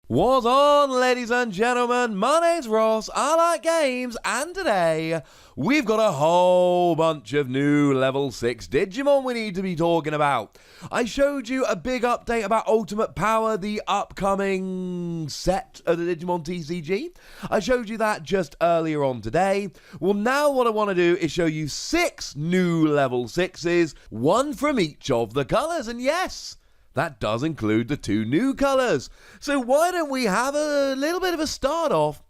What's on, ladies and gentlemen? My name's Ross, I like games, and today we've got a whole bunch of new level 6 Digimon we need to be talking about. I showed you a big update about Ultimate Power, the upcoming set of the Digimon TCG. I showed you that just earlier on today. Well, now what I want to do is show you 6 new level 6s, one from each of the colours, and yes, that does include the 2 new colours. So why don't we have a little bit of a start off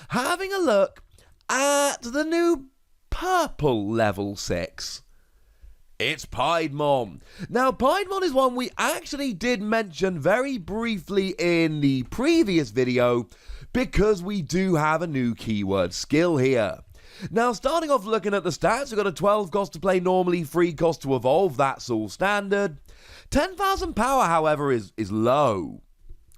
having a look at the new purple level 6. It's Piedmon. Now, Piedmon is one we actually did mention very briefly in the previous video because we do have a new keyword skill here. Now, starting off looking at the stats, we've got a 12 cost to play normally, 3 cost to evolve, that's all standard. 10,000 power, however, is low.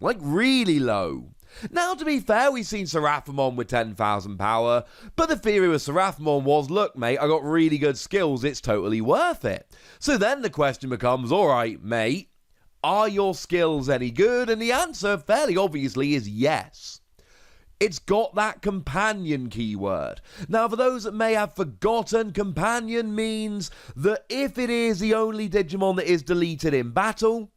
Like, really low. Now, to be fair, we've seen Seraphimon with 10,000 power, but the theory with Seraphimon was, look, mate, I got really good skills, it's totally worth it. So then the question becomes, alright, mate, are your skills any good? And the answer, fairly obviously, is yes. It's got that companion keyword. Now, for those that may have forgotten, companion means that if it is the only Digimon that is deleted in battle,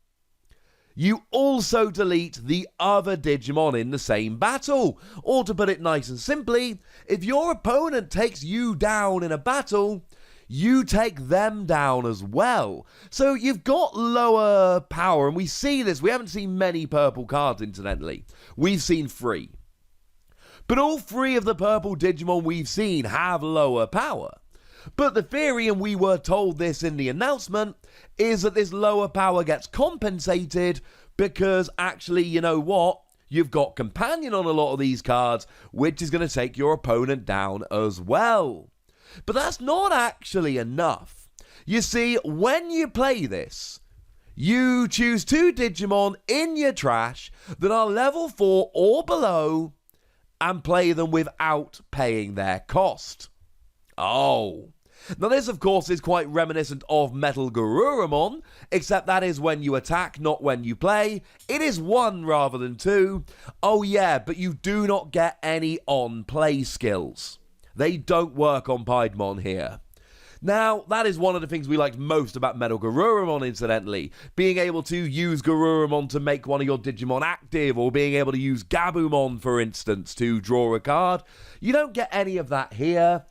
you also delete the other Digimon in the same battle. Or to put it nice and simply, if your opponent takes you down in a battle, you take them down as well. So you've got lower power, and we see this. We haven't seen many purple cards, incidentally. We've seen 3. But all 3 of the purple Digimon we've seen have lower power. But the theory, and we were told this in the announcement, is that this lower power gets compensated because actually, you know what? You've got Companion on a lot of these cards, which is going to take your opponent down as well. But that's not actually enough. You see, when you play this, you choose 2 Digimon in your trash that are level 4 or below, and play them without paying their cost. Oh. Now this, of course, is quite reminiscent of Metal Garurumon, except that is when you attack, not when you play. It is 1 rather than 2. Oh yeah, but you do not get any on-play skills. They don't work on Piedmon here. Now, that is one of the things we liked most about Metal Garurumon, incidentally. Being able to use Garurumon to make one of your Digimon active, or being able to use Gabumon, for instance, to draw a card. You don't get any of that here,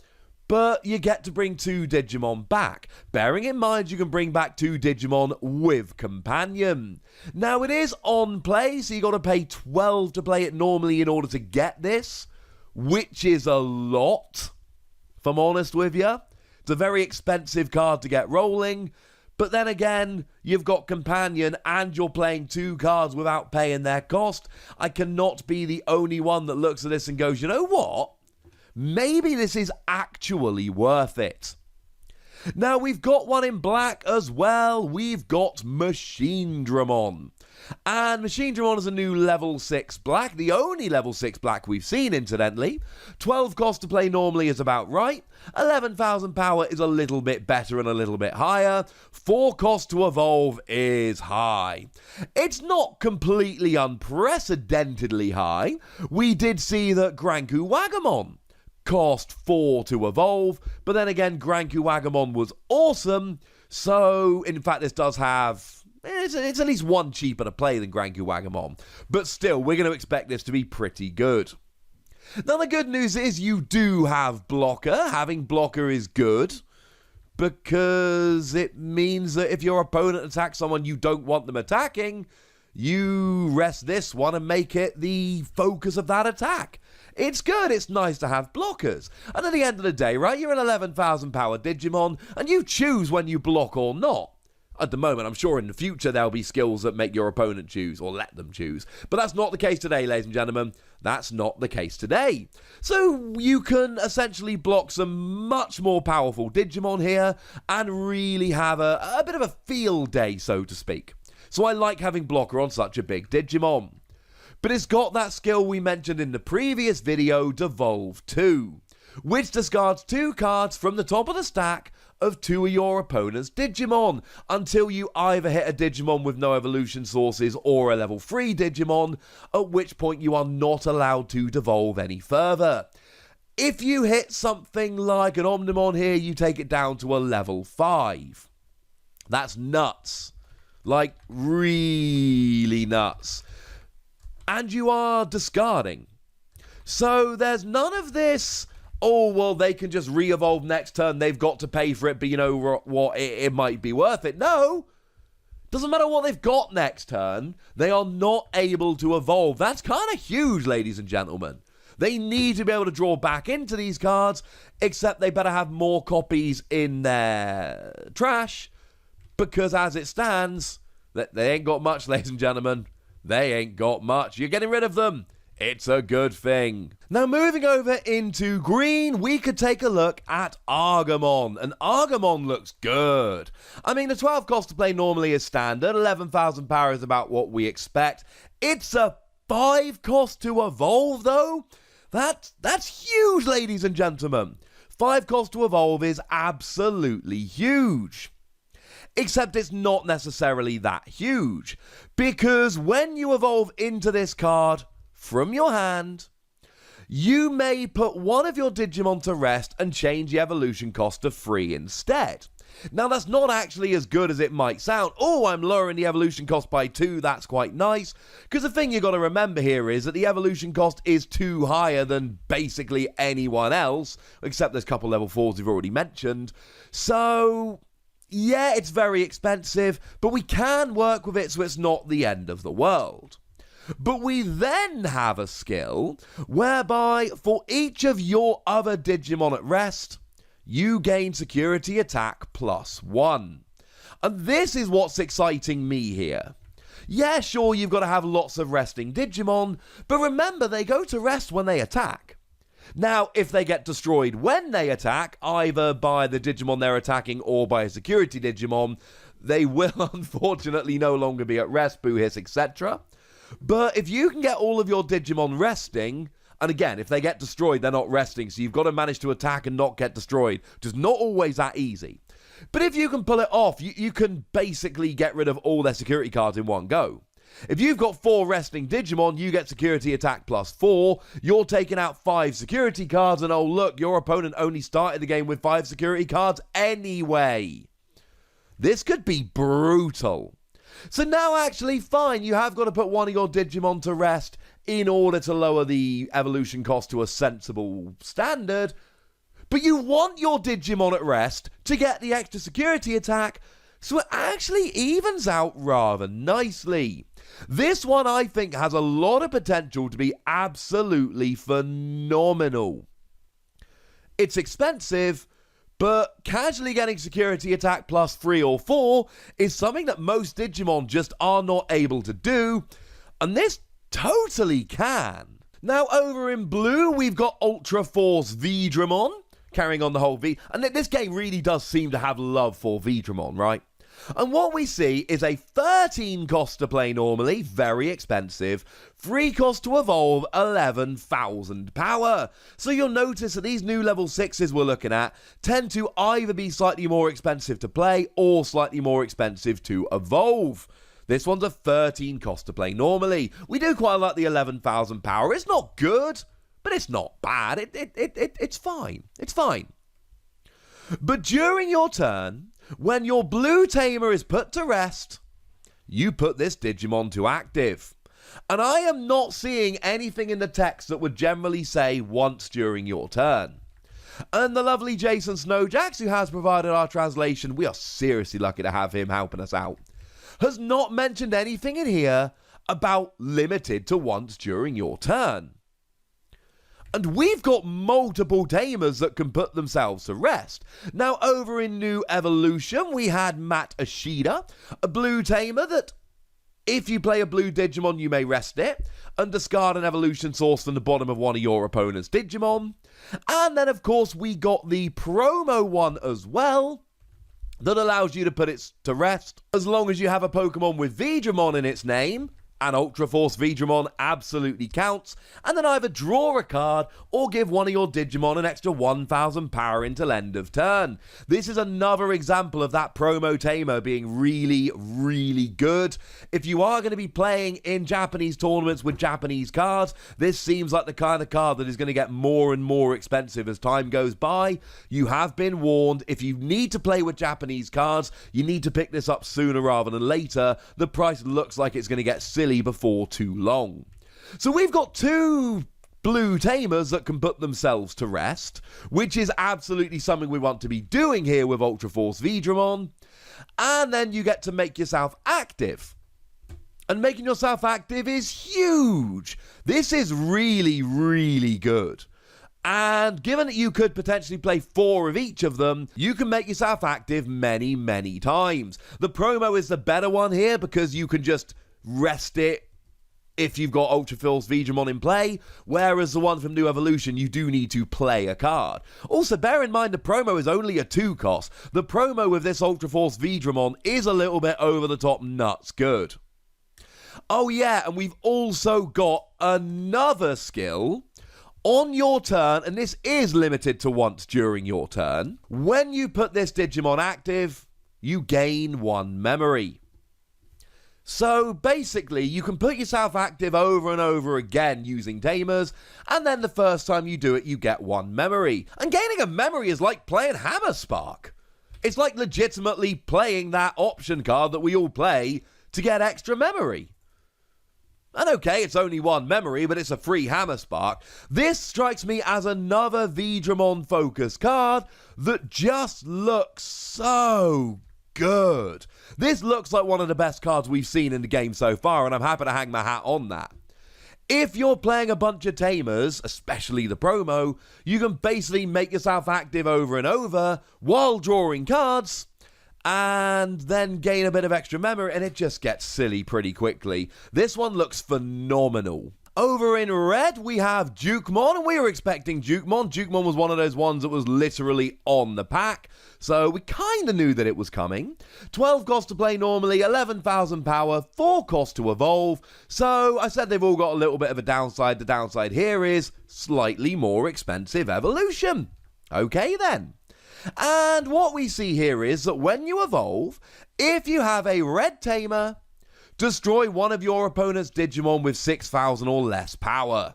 but you get to bring 2 Digimon back. Bearing in mind you can bring back 2 Digimon with Companion. Now, it is on play, so you got to pay 12 to play it normally in order to get this, which is a lot, if I'm honest with you. It's a very expensive card to get rolling, but then again, you've got Companion and you're playing 2 cards without paying their cost. I cannot be the only one that looks at this and goes, you know what? Maybe this is actually worth it. Now, we've got one in black as well. We've got Machine Dramon. And Machine Dramon is a new level 6 black, the only level 6 black we've seen, incidentally. 12 cost to play normally is about right. 11,000 power is a little bit better and a little bit higher. 4 cost to evolve is high. It's not completely unprecedentedly high. We did see that Granku Wagamon cost 4 to evolve, but then again, Granku Wagamon was awesome, so in fact this does have... It's at least 1 cheaper to play than Granku Wagamon, but still, we're going to expect this to be pretty good. Now, the good news is you do have Blocker. Having Blocker is good, because it means that if your opponent attacks someone you don't want them attacking, you rest this one and make it the focus of that attack. It's good, it's nice to have blockers. And at the end of the day, right, you're an 11,000 power Digimon, and you choose when you block or not. At the moment, I'm sure in the future there'll be skills that make your opponent choose, or let them choose. But that's not the case today, ladies and gentlemen. That's not the case today. So you can essentially block some much more powerful Digimon here, and really have a bit of a field day, so to speak. So I like having Blocker on such a big Digimon. But it's got that skill we mentioned in the previous video, Devolve 2, which discards 2 cards from the top of the stack of 2 of your opponent's Digimon until you either hit a Digimon with no evolution sources or a level 3 Digimon, at which point you are not allowed to devolve any further. If you hit something like an Omnimon here, you take it down to a level 5. That's nuts. Like, really nuts. And you are discarding. So there's none of this, oh, well, they can just re-evolve next turn, they've got to pay for it, but you know what, it might be worth it. No! Doesn't matter what they've got next turn, they are not able to evolve. That's kind of huge, ladies and gentlemen. They need to be able to draw back into these cards, except they better have more copies in their trash, because as it stands, they ain't got much, ladies and gentlemen. They ain't got much. You're getting rid of them. It's a good thing. Now, moving over into green, we could take a look at Argamon. And Argamon looks good. I mean, the 12 cost to play normally is standard. 11,000 power is about what we expect. It's a 5 cost to evolve, though. That's huge, ladies and gentlemen. 5 cost to evolve is absolutely huge. Except it's not necessarily that huge. Because when you evolve into this card from your hand, you may put one of your Digimon to rest and change the evolution cost to 3 instead. Now, that's not actually as good as it might sound. Oh, I'm lowering the evolution cost by 2, that's quite nice. Because the thing you got to remember here is that the evolution cost is 2 higher than basically anyone else, except there's a couple level 4s we've already mentioned. So, yeah, it's very expensive, but we can work with it so it's not the end of the world. But we then have a skill whereby for each of your other Digimon at rest, you gain security attack +1. And this is what's exciting me here. Yeah, sure, you've got to have lots of resting Digimon, but remember they go to rest when they attack. Now, if they get destroyed when they attack, either by the Digimon they're attacking or by a security Digimon, they will unfortunately no longer be at rest, boo hiss, etc. But if you can get all of your Digimon resting, and again, if they get destroyed, they're not resting, so you've got to manage to attack and not get destroyed, which is not always that easy. But if you can pull it off, you can basically get rid of all their security cards in one go. If you've got 4 resting Digimon, you get security attack +4, you're taking out 5 security cards, and oh look, your opponent only started the game with 5 security cards anyway. This could be brutal. So now actually, fine, you have got to put one of your Digimon to rest in order to lower the evolution cost to a sensible standard, but you want your Digimon at rest to get the extra security attack, so it actually evens out rather nicely. This one, I think, has a lot of potential to be absolutely phenomenal. It's expensive, but casually getting security attack +3 or 4 is something that most Digimon just are not able to do, and this totally can. Now, over in blue, we've got Ultraforce Ramon, carrying on the whole V, and this game really does seem to have love for Ramon, right? And what we see is a 13 cost to play normally, very expensive, 3 cost to evolve, 11,000 power. So you'll notice that these new level 6s we're looking at tend to either be slightly more expensive to play or slightly more expensive to evolve. This one's a 13 cost to play normally. We do quite like the 11,000 power. It's not good, but it's not bad. It's fine. It's fine. But during your turn, when your blue tamer is put to rest, you put this Digimon to active. And I am not seeing anything in the text that would generally say once during your turn. And the lovely Jason Snowjacks, who has provided our translation, we are seriously lucky to have him helping us out, has not mentioned anything in here about limited to once during your turn. And we've got multiple tamers that can put themselves to rest. Now, over in New Evolution, we had Matt Ashida, a blue tamer that, if you play a blue Digimon, you may rest it, and discard an evolution source from the bottom of one of your opponent's Digimon. And then, of course, we got the promo one as well, that allows you to put it to rest, as long as you have a Pokemon with Vidramon in its name, and Ultraforce Ramon absolutely counts, and then either draw a card or give one of your Digimon an extra 1000 power until end of turn. This is another example of that promo tamer being really, really good. If you are going to be playing in Japanese tournaments with Japanese cards, this seems like the kind of card that is going to get more and more expensive as time goes by. You have been warned. If you need to play with Japanese cards, you need to pick this up sooner rather than later. The price looks like it's going to get silly before too long. So we've got two blue tamers that can put themselves to rest, which is absolutely something we want to be doing here with Ultraforce Ramon. And then you get to make yourself active. And making yourself active is huge. This is really, really good. And given that you could potentially play 4 of each of them, you can make yourself active many, many times. The promo is the better one here because you can just rest it if you've got Ultraforce Ramon in play, whereas the one from New Evolution, you do need to play a card. Also, bear in mind the promo is only a 2 cost. The promo with this Ultraforce Ramon is a little bit over the top nuts good. Oh yeah, and we've also got another skill on your turn, and this is limited to once during your turn. When you put this Digimon active, you gain 1 memory. So basically, you can put yourself active over and over again using tamers, and then the first time you do it, you get 1 memory. And gaining a memory is like playing Hammer Spark. It's like legitimately playing that option card that we all play to get extra memory. And okay, it's only 1 memory, but it's a free Hammer Spark. This strikes me as another Digimon focus card that just looks so good. This looks like one of the best cards we've seen in the game so far, and I'm happy to hang my hat on that. If you're playing a bunch of tamers, especially the promo, you can basically make yourself active over and over while drawing cards, and then gain a bit of extra memory, and it just gets silly pretty quickly. This one looks phenomenal. Over in red, we have Jukemon, and we were expecting Jukemon. Jukemon was one of those ones that was literally on the pack, so we kind of knew that it was coming. 12 cost to play normally, 11,000 power, 4 cost to evolve, so I said they've all got a little bit of a downside. The downside here is slightly more expensive evolution. Okay then. And what we see here is that when you evolve, if you have a red tamer, destroy one of your opponent's Digimon with 6,000 or less power.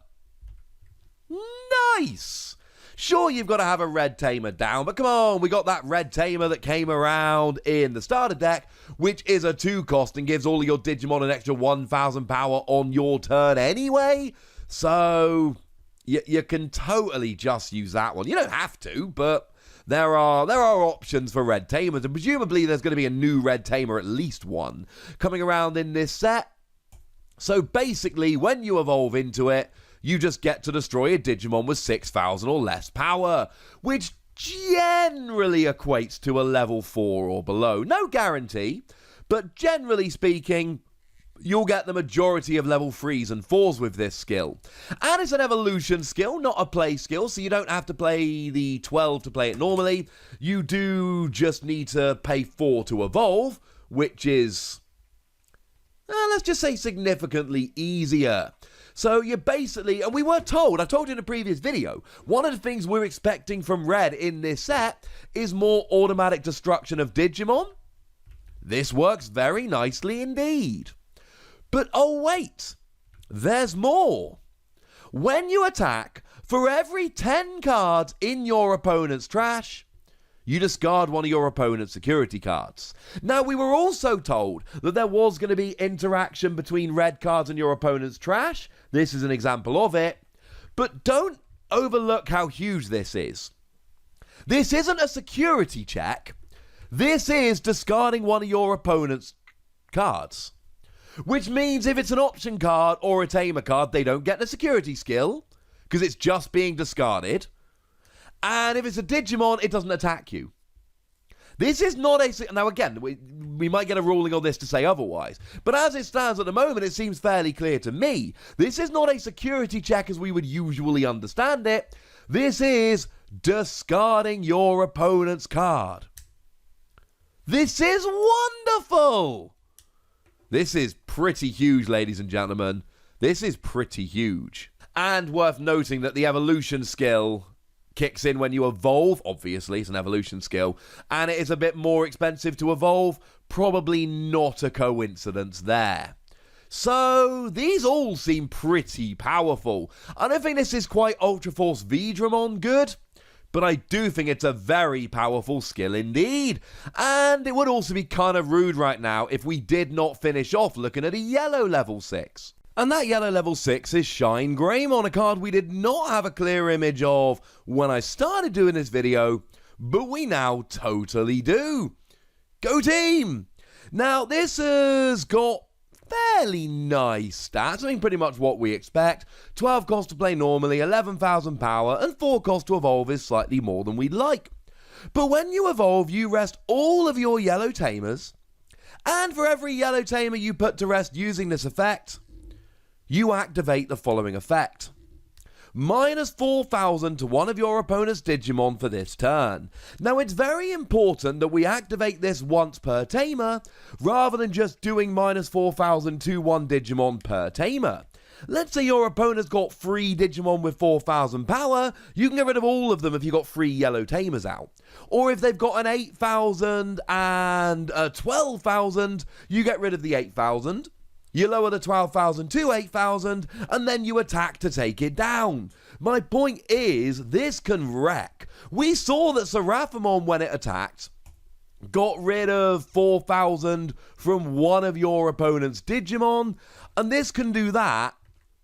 Nice! Sure, you've got to have a red tamer down, but come on, we got that red tamer that came around in the starter deck, which is a 2 cost and gives all of your Digimon an extra 1,000 power on your turn anyway. So, you can totally just use that one. You don't have to, but there are options for red tamers, and presumably there's going to be a new red tamer, at least one, coming around in this set. So basically, when you evolve into it, you just get to destroy a Digimon with 6,000 or less power, which generally equates to a level 4 or below. No guarantee, but generally speaking, you'll get the majority of level 3s and 4s with this skill. And it's an evolution skill, not a play skill, so you don't have to play the 12 to play it normally. You do just need to pay 4 to evolve, which is, let's just say, significantly easier. So you basically, and we were told, I told you in a previous video, one of the things we're expecting from red in this set is more automatic destruction of Digimon. This works very nicely indeed. But oh wait, there's more. When you attack, for every 10 cards in your opponent's trash, you discard one of your opponent's security cards. Now, we were also told that there was going to be interaction between red cards and your opponent's trash. This is an example of it. But don't overlook how huge this is. This isn't a security check. This is discarding one of your opponent's cards. Which means if it's an option card or a tamer card, they don't get the security skill, because it's just being discarded. And if it's a Digimon, it doesn't attack you. This is not a... Now again, we might get a ruling on this to say otherwise, but as it stands at the moment, it seems fairly clear to me. This is not a security check as we would usually understand it. This is discarding your opponent's card. This is wonderful! This is pretty huge, ladies and gentlemen. This is pretty huge. And worth noting that the evolution skill kicks in when you evolve. Obviously, it's an evolution skill. And it is a bit more expensive to evolve. Probably not a coincidence there. So, these all seem pretty powerful. I don't think this is quite Ultraforce Ramon good, but I do think it's a very powerful skill indeed. And it would also be kind of rude right now if we did not finish off looking at a yellow level 6. And that yellow level 6 is Shine Greymon, a card we did not have a clear image of when I started doing this video, but we now totally do. Go team! Now, this has got fairly nice stats. I mean, pretty much what we expect. 12 cost to play normally, 11,000 power, and 4 cost to evolve is slightly more than we'd like. But when you evolve, you rest all of your yellow tamers, and for every yellow tamer you put to rest using this effect, you activate the following effect. Minus 4,000 to one of your opponent's Digimon for this turn. Now, it's very important that we activate this once per tamer, rather than just doing minus 4,000 to one Digimon per tamer. Let's say your opponent's got 3 Digimon with 4,000 power, you can get rid of all of them if you've got 3 yellow tamers out. Or if they've got an 8,000 and a 12,000, you get rid of the 8,000. You lower the 12,000 to 8,000, and then you attack to take it down. My point is, this can wreck. We saw that Seraphimon, when it attacked, got rid of 4,000 from one of your opponent's Digimon, and this can do that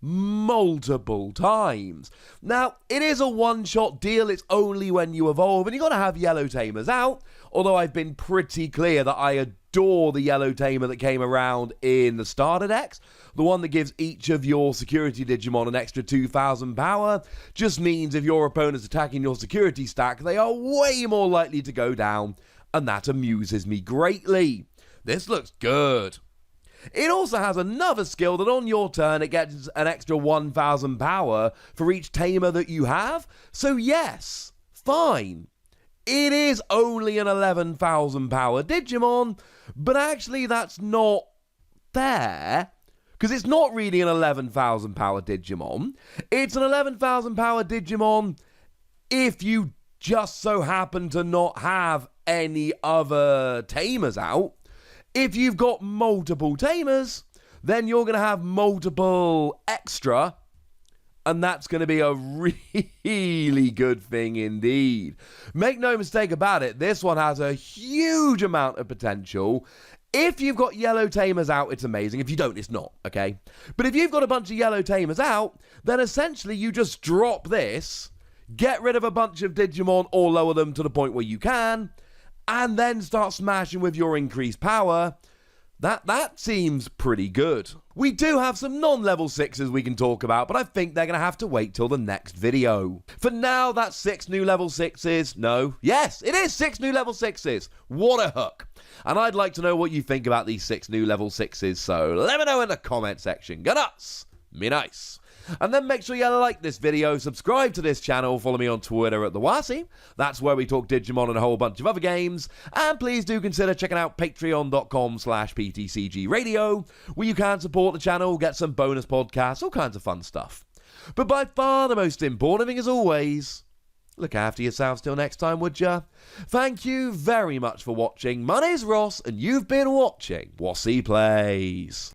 multiple times. Now, it is a one-shot deal. It's only when you evolve, and you've got to have yellow tamers out, although I've been pretty clear that I adore the yellow tamer that came around in the starter decks. The one that gives each of your security Digimon an extra 2,000 power just means if your opponent's attacking your security stack, they are way more likely to go down, and that amuses me greatly. This looks good. It also has another skill that on your turn it gets an extra 1,000 power for each tamer that you have. So yes, fine. It is only an 11,000 power Digimon, but actually that's not fair, because it's not really an 11,000 power Digimon. It's an 11,000 power Digimon if you just so happen to not have any other tamers out. If you've got multiple tamers, then you're going to have multiple extra, and that's going to be a really good thing indeed. Make no mistake about it, this one has a huge amount of potential. If you've got yellow tamers out, it's amazing. If you don't, it's not, okay? But if you've got a bunch of yellow tamers out, then essentially you just drop this, get rid of a bunch of Digimon or lower them to the point where you can, and then start smashing with your increased power. That seems pretty good. We do have some non-level 6s we can talk about, but I think they're going to have to wait till the next video. For now, that's 6 new level 6s. No. Yes, it is 6 new level 6s. What a hook. And I'd like to know what you think about these 6 new level 6s, so let me know in the comment section. Go nuts. Me nice. And then make sure you like this video, subscribe to this channel, follow me on Twitter at the Wossy. That's where we talk Digimon and a whole bunch of other games. And please do consider checking out patreon.com/PTCGradio, where you can support the channel, get some bonus podcasts, all kinds of fun stuff. But by far the most important thing, as always, look after yourselves till next time, would ya? Thank you very much for watching. My name's Ross, and you've been watching Wossy Plays.